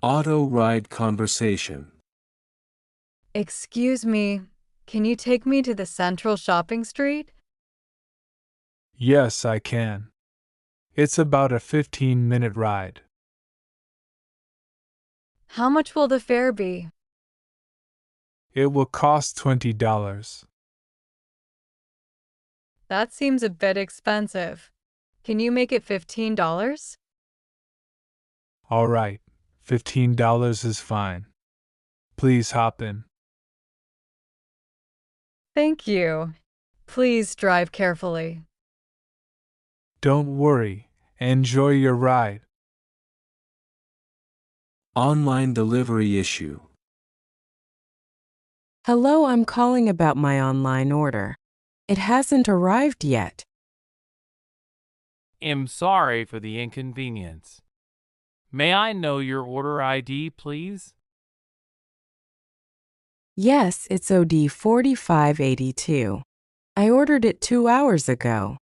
Auto ride conversation. Excuse me, can you take me to the Central Shopping Street? Yes, I can. It's about a 15-minute ride. How much will the fare be? It will cost $20. That seems a bit expensive. Can you make it $15? All right, $15 is fine. Please hop in. Thank you. Please drive carefully. Don't worry. Enjoy your ride. Online delivery issue. Hello, I'm calling about my online order. It hasn't arrived yet. Am sorry for the inconvenience. May I know your order ID, please? Yes, it's OD 4582. I ordered it 2 hours ago.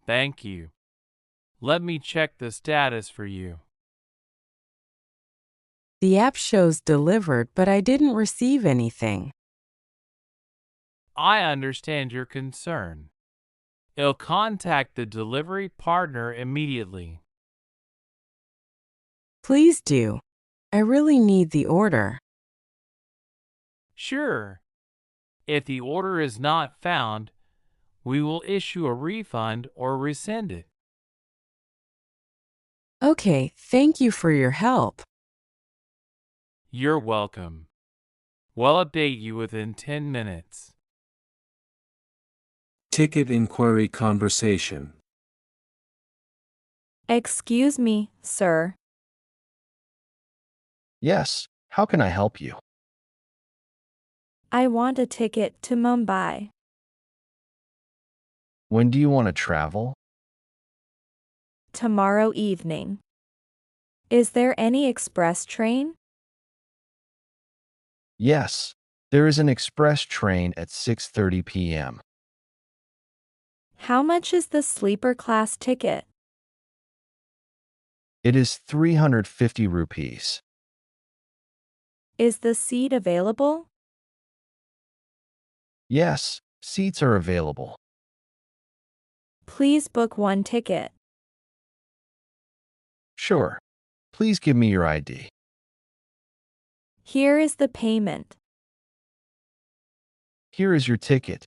Thank you. Let me check the status for you. The app shows delivered, but I didn't receive anything. I understand your concern. I'll contact the delivery partner immediately. Please do. I really need the order. Sure. If the order is not found, we will issue a refund or rescind it. Okay, thank you for your help. You're welcome. We'll update you within 10 minutes. Ticket inquiry conversation. Excuse me, sir. Yes, how can I help you? I want a ticket to Mumbai. When do you want to travel? Tomorrow evening. Is there any express train? Yes, there is an express train at 6:30 p.m. How much is the sleeper class ticket? It is 350 rupees. Is the seat available? Yes, seats are available. Please book one ticket. Sure. Please give me your ID. Here is the payment. Here is your ticket.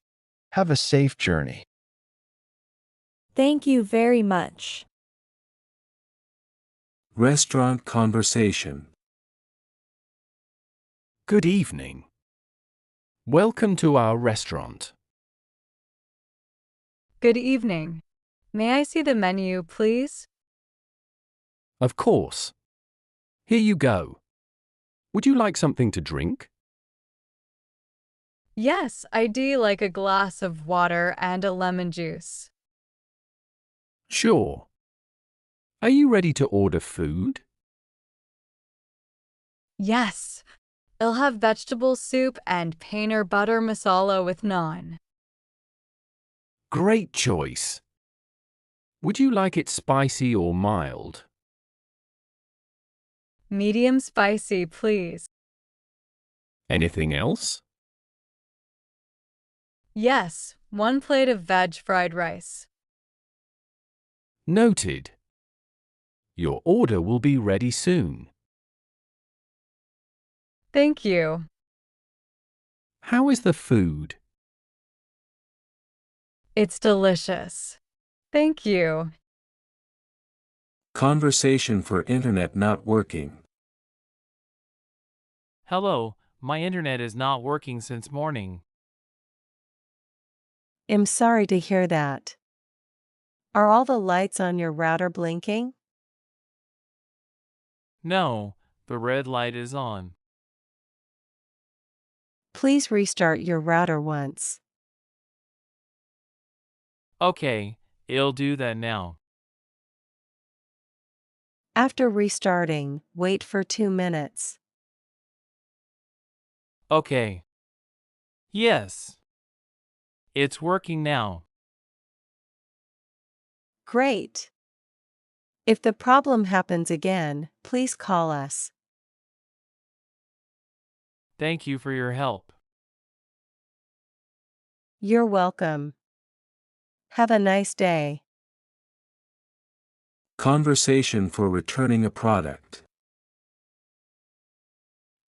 Have a safe journey. Thank you very much. Restaurant conversation. Good evening. Welcome to our restaurant. Good evening. May I see the menu, please? Of course. Here you go. Would you like something to drink? Yes, I do like a glass of water and a lemon juice. Sure. Are you ready to order food? Yes, I'll have vegetable soup and paneer butter masala with naan. Great choice. Would you like it spicy or mild? Medium spicy, please. Anything else? Yes, one plate of veg fried rice. Noted. Your order will be ready soon. Thank you. How is the food? It's delicious. Thank you. Conversation for internet not working. Hello, my internet is not working since morning. I'm sorry to hear that. Are all the lights on your router blinking? No, the red light is on. Please restart your router once. Okay, I'll do that now. After restarting, wait for 2 minutes. Okay. Yes. It's working now. Great. If the problem happens again, please call us. Thank you for your help. You're welcome. Have a nice day. Conversation for returning a product.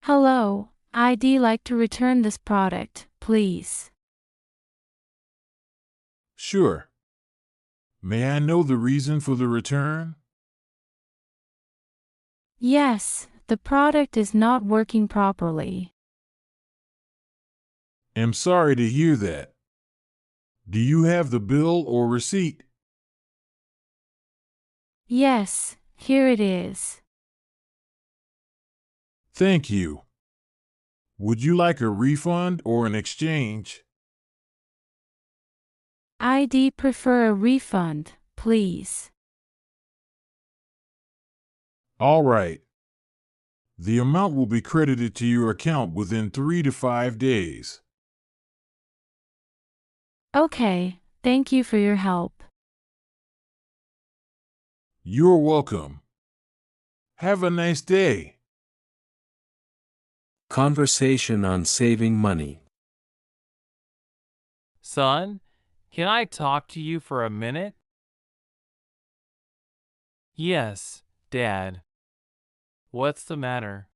Hello, I'd like to return this product, please. Sure. May I know the reason for the return? Yes, the product is not working properly. I'm sorry to hear that. Do you have the bill or receipt? Yes, here it is. Thank you. Would you like a refund or an exchange? I'd prefer a refund, please. All right. The amount will be credited to your account within 3 to 5 days. Okay, thank you for your help. You're welcome. Have a nice day. Conversation on saving money. Son, can I talk to you for a minute? Yes, Dad. What's the matter?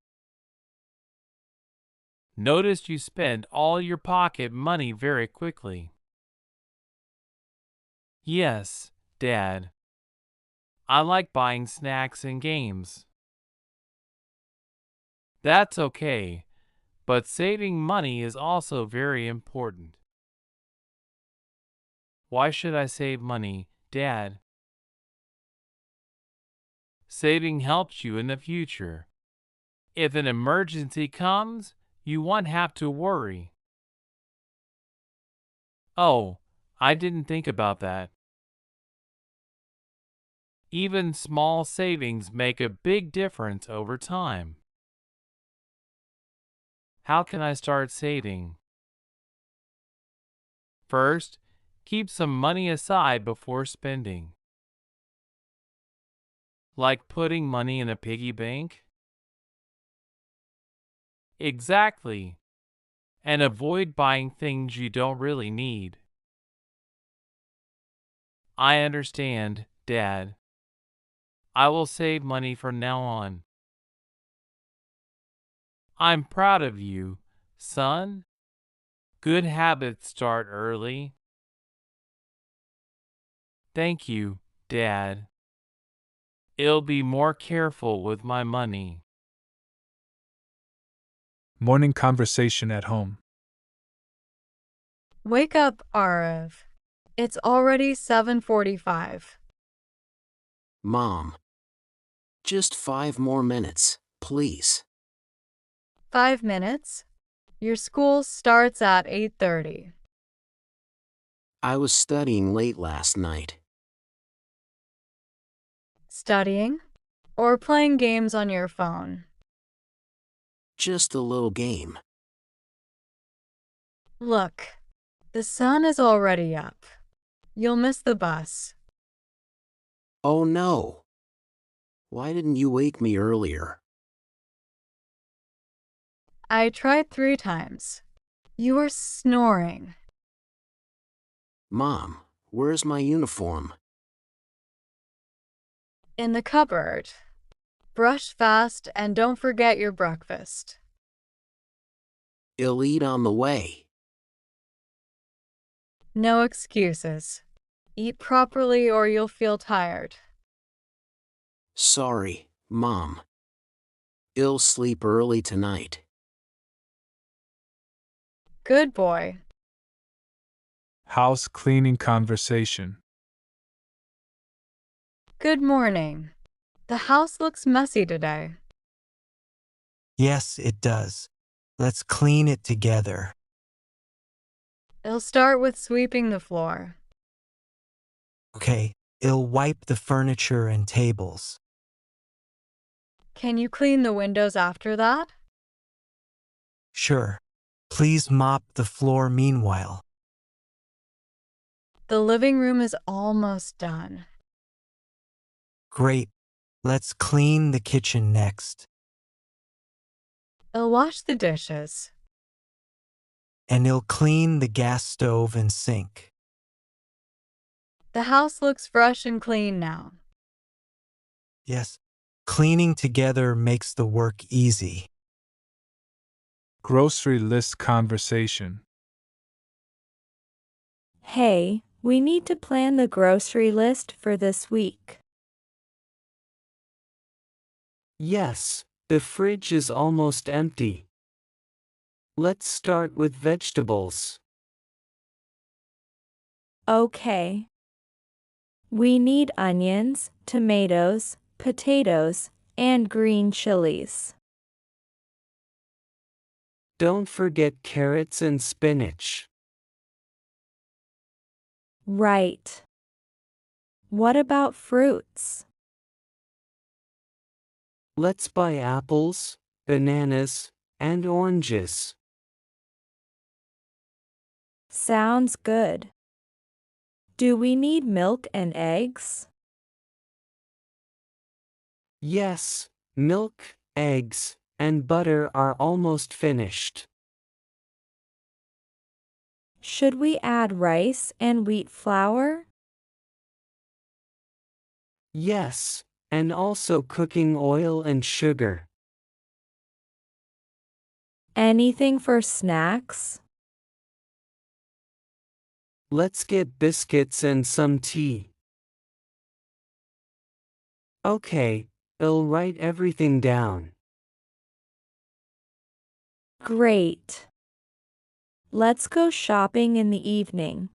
Noticed you spend all your pocket money very quickly. Yes, Dad. I like buying snacks and games. That's okay, but saving money is also very important. Why should I save money, Dad? Saving helps you in the future. If an emergency comes, you won't have to worry. Oh, I didn't think about that. Even small savings make a big difference over time. How can I start saving? First, keep some money aside before spending. Like putting money in a piggy bank? Exactly. And avoid buying things you don't really need. I understand, Dad. I will save money from now on. I'm proud of you, son. Good habits start early. Thank you, Dad. I'll be more careful with my money. Morning conversation at home. Wake up, Arav. It's already 7:45. Mom. Just 5 more minutes, please. 5 minutes? Your school starts at 8:30. I was studying late last night. Studying? Or playing games on your phone? Just a little game. Look, the sun is already up. You'll miss the bus. Oh no. Why didn't you wake me earlier? I tried 3 times. You were snoring. Mom, where's my uniform? In the cupboard. Brush fast and don't forget your breakfast. I'll eat on the way. No excuses. Eat properly or you'll feel tired. Sorry, Mom. I'll sleep early tonight. Good boy. House cleaning conversation. Good morning. The house looks messy today. Yes, it does. Let's clean it together. I'll start with sweeping the floor. Okay, I'll wipe the furniture and tables. Can you clean the windows after that? Sure. Please mop the floor meanwhile. The living room is almost done. Great. Let's clean the kitchen next. I'll wash the dishes. And he'll clean the gas stove and sink. The house looks fresh and clean now. Yes, cleaning together makes the work easy. Grocery list conversation. Hey, we need to plan the grocery list for this week. Yes, the fridge is almost empty. Let's start with vegetables. Okay. We need onions, tomatoes, potatoes, and green chilies. Don't forget carrots and spinach. Right. What about fruits? Let's buy apples, bananas, and oranges. Sounds good. Do we need milk and eggs? Yes, milk, eggs, and butter are almost finished. Should we add rice and wheat flour? Yes, and also cooking oil and sugar. Anything for snacks? Let's get biscuits and some tea. Okay, I'll write everything down. Great. Let's go shopping in the evening.